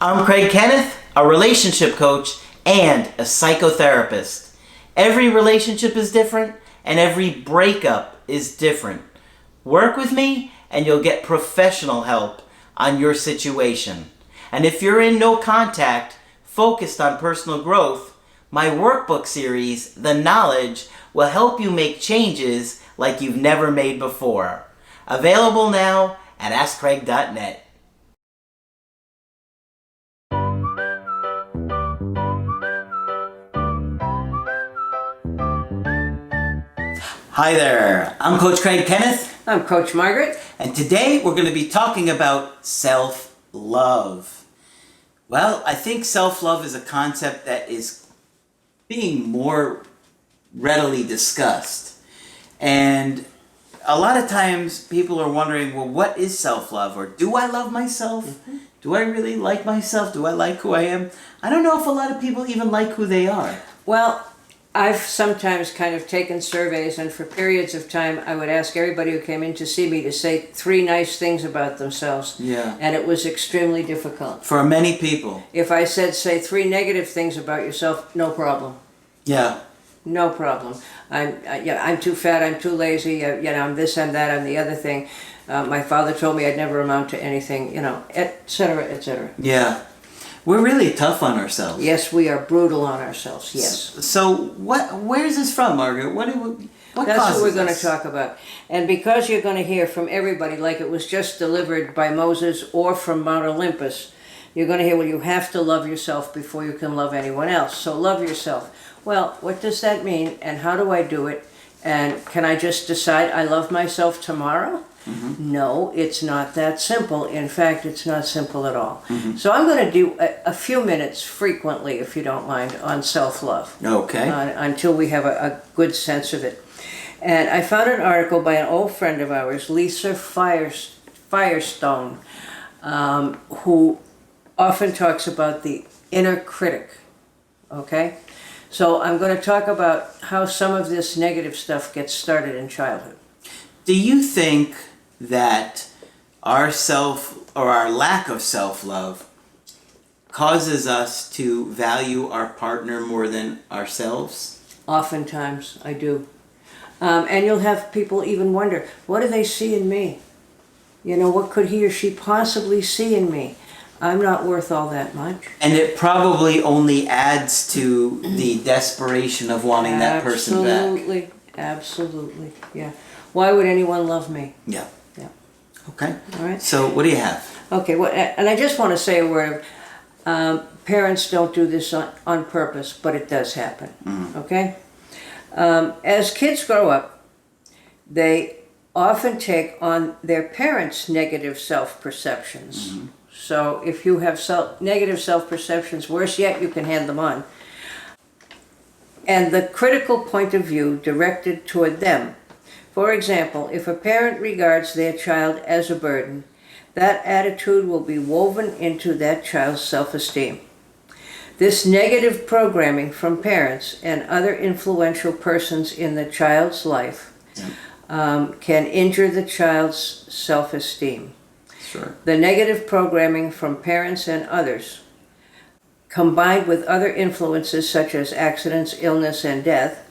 I'm Craig Kenneth, a relationship coach and a psychotherapist. Every relationship is different and every breakup is different. Work with me and you'll get professional help on your situation. And if you're in no contact, focused on personal growth, my workbook series, The Knowledge, will help you make changes like you've never made before. Available now at AskCraig.net. Hi there, I'm Coach Craig Kenneth. I'm Coach Margaret. And today we're going to be talking about self-love. Well, I think self-love is a concept that is being more readily discussed. And a lot of times people are wondering, well, what is self-love? Or do I love myself? Mm-hmm. Do I really like myself? Do I like who I am? I don't know if a lot of people even like who they are. Well, I've sometimes kind of taken surveys, and for periods of time I would ask everybody who came in to see me to say 3 nice things about themselves. Yeah. And it was extremely difficult. For many people. If I said, say 3 negative things about yourself, no problem. Yeah. No problem. I'm too fat, I'm too lazy, I'm this, I'm that, I'm the other thing. My father told me I'd never amount to anything, et cetera, et cetera. Yeah. We're really tough on ourselves. Yes, we are brutal on ourselves, yes. So where's this from, Margaret? What That's causes what we're going this? to talk about. And because you're going to hear from everybody, like it was just delivered by Moses or from Mount Olympus, you're going to hear, well, you have to love yourself before you can love anyone else. So love yourself. Well, what does that mean, and how do I do it? And can I just decide I love myself tomorrow? Mm-hmm. No, it's not that simple. In fact, it's not simple at all. Mm-hmm. So I'm going to do a few minutes frequently, if you don't mind, on self-love. Okay. Until we have a good sense of it. And I found an article by an old friend of ours, Lisa Firestone, who often talks about the inner critic. Okay? So I'm going to talk about how some of this negative stuff gets started in childhood. Do you think that our lack of self-love causes us to value our partner more than ourselves? Oftentimes, I do. And you'll have people even wonder, what do they see in me? What could he or she possibly see in me? I'm not worth all that much. And it probably only adds to the desperation of wanting that person back. Absolutely, yeah. Why would anyone love me? Yeah. Yeah. Okay. All right. So what do you have? Okay, well, and I just want to say a word of, parents don't do this on purpose, but it does happen, okay? As kids grow up, they often take on their parents' negative self-perceptions. Mm-hmm. So if you have negative self-perceptions, worse yet, you can hand them on. And the critical point of view directed toward them. For example, if a parent regards their child as a burden, that attitude will be woven into that child's self-esteem. This negative programming from parents and other influential persons in the child's life can injure the child's self-esteem. Sure. The negative programming from parents and others, combined with other influences such as accidents, illness, and death,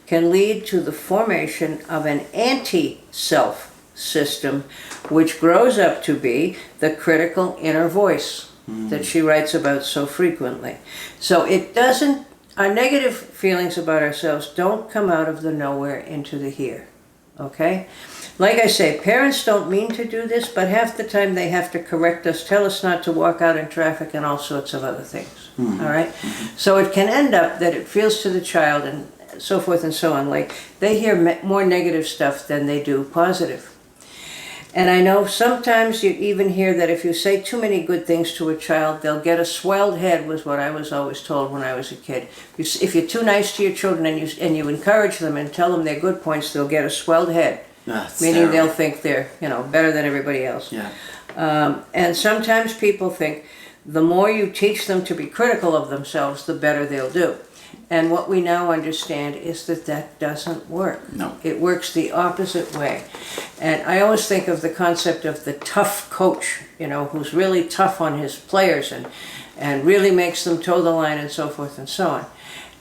can lead to the formation of an anti-self system, which grows up to be the critical inner voice that she writes about so frequently. So our negative feelings about ourselves don't come out of the nowhere into the here, okay? Like I say, parents don't mean to do this, but half the time they have to correct us, tell us not to walk out in traffic, and all sorts of other things, all right? So it can end up that it feels to the child and so forth and so on, like they hear more negative stuff than they do positive. And I know sometimes you even hear that if you say too many good things to a child, they'll get a swelled head, was what I was always told when I was a kid. If you're too nice to your children and you encourage them and tell them their good points, they'll get a swelled head. That's meaning terrible. They'll think they're better than everybody else. Yeah. And sometimes people think the more you teach them to be critical of themselves, the better they'll do. And what we now understand is that that doesn't work. No. It works the opposite way. And I always think of the concept of the tough coach, who's really tough on his players and really makes them toe the line and so forth and so on.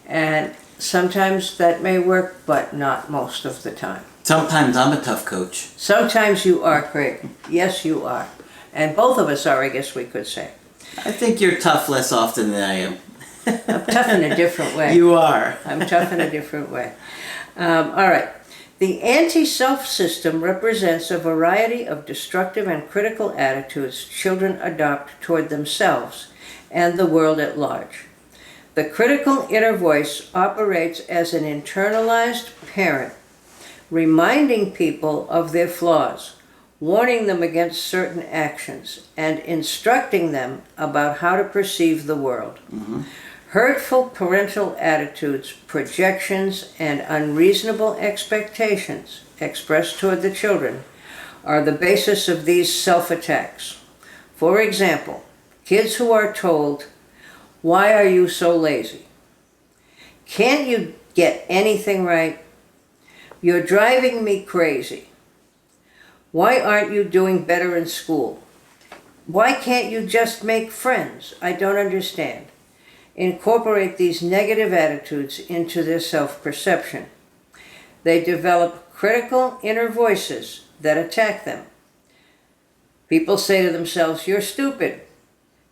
And sometimes that may work, but not most of the time. Sometimes I'm a tough coach. Sometimes you are, Craig. Yes, you are. And both of us are, I guess we could say. I think you're tough less often than I am. I'm tough in a different way. You are. I'm tough in a different way. All right. The anti-self system represents a variety of destructive and critical attitudes children adopt toward themselves and the world at large. The critical inner voice operates as an internalized parent, reminding people of their flaws, warning them against certain actions, and instructing them about how to perceive the world. Mm-hmm. Hurtful parental attitudes, projections, and unreasonable expectations expressed toward the children are the basis of these self-attacks. For example, kids who are told, "Why are you so lazy? Can't you get anything right? You're driving me crazy. Why aren't you doing better in school? Why can't you just make friends? I don't understand." Incorporate these negative attitudes into their self-perception. They develop critical inner voices that attack them. People say to themselves, "You're stupid.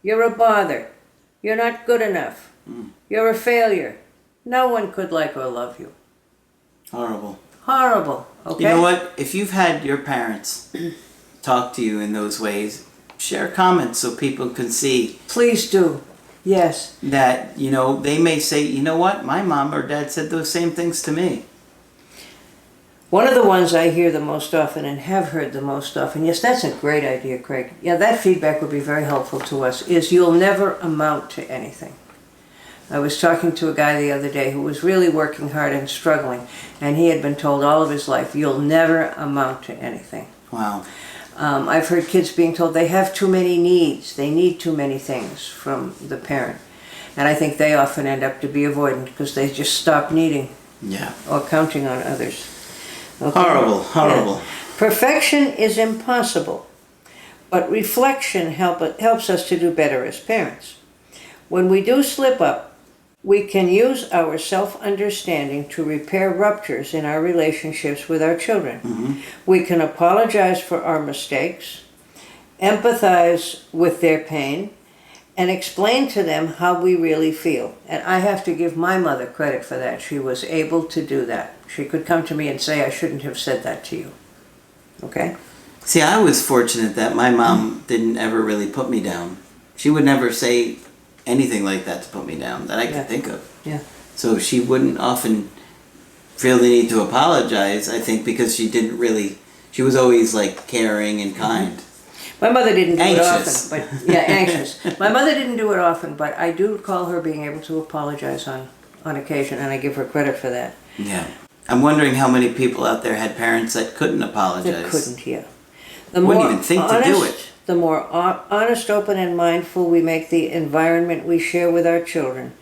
You're a bother. You're not good enough. You're a failure. No one could like or love you." Horrible. Horrible, okay? You know what? If you've had your parents talk to you in those ways, share comments so people can see. Please do. Yes. That, they may say, "You know what? My mom or dad said those same things to me." One of the ones I hear the most often and have heard the most often, yes, that's a great idea, Craig. Yeah, that feedback would be very helpful to us, is "you'll never amount to anything." I was talking to a guy the other day who was really working hard and struggling, and he had been told all of his life, "You'll never amount to anything." Wow. I've heard kids being told they have too many needs, they need too many things from the parent. And I think they often end up to be avoidant because they just stop needing or counting on others. Okay? Horrible. Yeah. Perfection is impossible, but reflection helps us to do better as parents. When we do slip up, we can use our self-understanding to repair ruptures in our relationships with our children. Mm-hmm. We can apologize for our mistakes, empathize with their pain, and explain to them how we really feel. And I have to give my mother credit for that. She was able to do that. She could come to me and say, "I shouldn't have said that to you." Okay? See, I was fortunate that my mom didn't ever really put me down. She would never say anything like that to put me down that I could think of. Yeah. So she wouldn't often feel the need to apologize, I think, because she was always like caring and kind. My mother didn't do Anxious. it often, but anxious. My mother didn't do it often, but I do recall her being able to apologize on occasion, and I give her credit for that. Yeah. I'm wondering how many people out there had parents that couldn't apologize. That couldn't, yeah. Wouldn't even think to do it. The more honest, open, and mindful we make the environment we share with our children,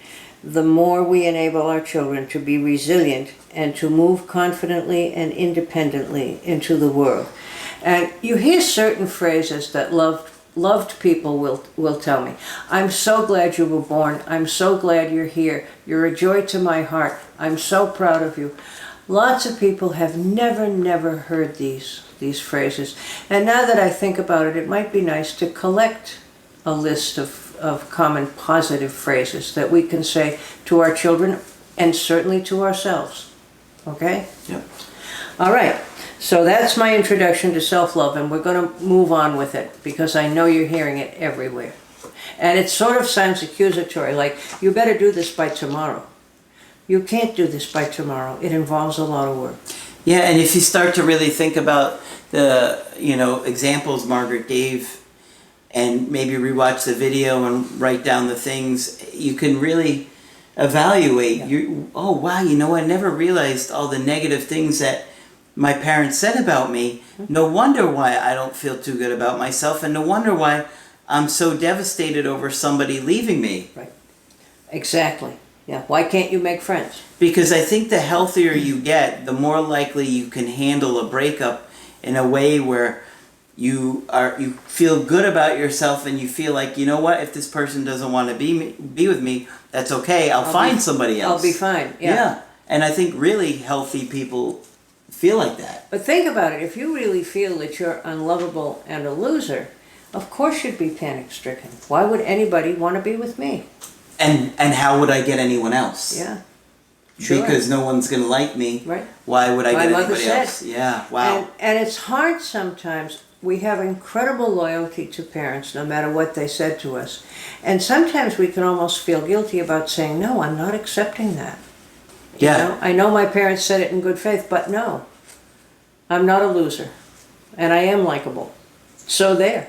the more we enable our children to be resilient and to move confidently and independently into the world. And you hear certain phrases that loved people will tell me. "I'm so glad you were born. I'm so glad you're here. You're a joy to my heart. I'm so proud of you." Lots of people have never heard these phrases. And now that I think about it, it might be nice to collect a list of common positive phrases that we can say to our children and certainly to ourselves. Okay? Yep. All right. So that's my introduction to self-love, and we're going to move on with it because I know you're hearing it everywhere. And it sort of sounds accusatory, like, "You better do this by tomorrow." You can't do this by tomorrow. It involves a lot of work. Yeah, and if you start to really think about the, examples Margaret gave and maybe rewatch the video and write down the things, you can really evaluate. Oh, wow, I never realized all the negative things that my parents said about me. No wonder why I don't feel too good about myself, and no wonder why I'm so devastated over somebody leaving me. Right. Exactly. Yeah. Why can't you make friends? Because I think the healthier you get, the more likely you can handle a breakup in a way where you feel good about yourself, and you feel like, you know what, if this person doesn't want to be with me, that's okay. I'll find somebody else. I'll be fine. Yeah. And I think really healthy people feel like that. But think about it. If you really feel that you're unlovable and a loser, of course you'd be panic-stricken. Why would anybody want to be with me? And how would I get anyone else? Yeah. Sure. Because no one's going to like me. Right. Why would I My get mother anybody said. else? Yeah, wow. And it's hard sometimes. We have incredible loyalty to parents, no matter what they said to us. And sometimes we can almost feel guilty about saying, no, I'm not accepting that. Yeah. You know? I know my parents said it in good faith, but no. I'm not a loser. And I am likable. So there.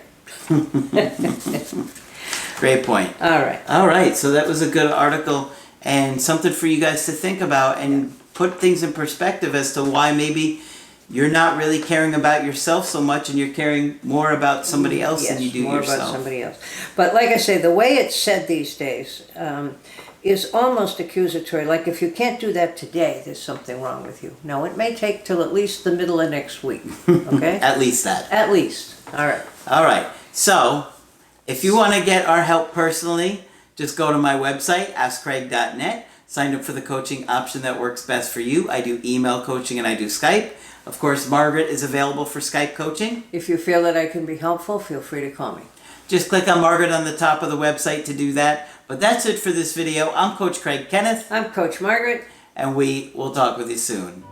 Great point. All right. All right, so that was a good article and something for you guys to think about and put things in perspective as to why maybe you're not really caring about yourself so much, and you're caring more about somebody else than you do more yourself. about somebody else. But like I say, the way it's said these days is almost accusatory. Like, if you can't do that today, there's something wrong with you. No, it may take till at least the middle of next week. Okay? At least that. At least. All right. All right. So, if you want to get our help personally, just go to my website, askcraig.net. Sign up for the coaching option that works best for you. I do email coaching and I do Skype. Of course, Margaret is available for Skype coaching. If you feel that I can be helpful, feel free to call me. Just click on Margaret on the top of the website to do that. But that's it for this video. I'm Coach Craig Kenneth. I'm Coach Margaret. And we will talk with you soon.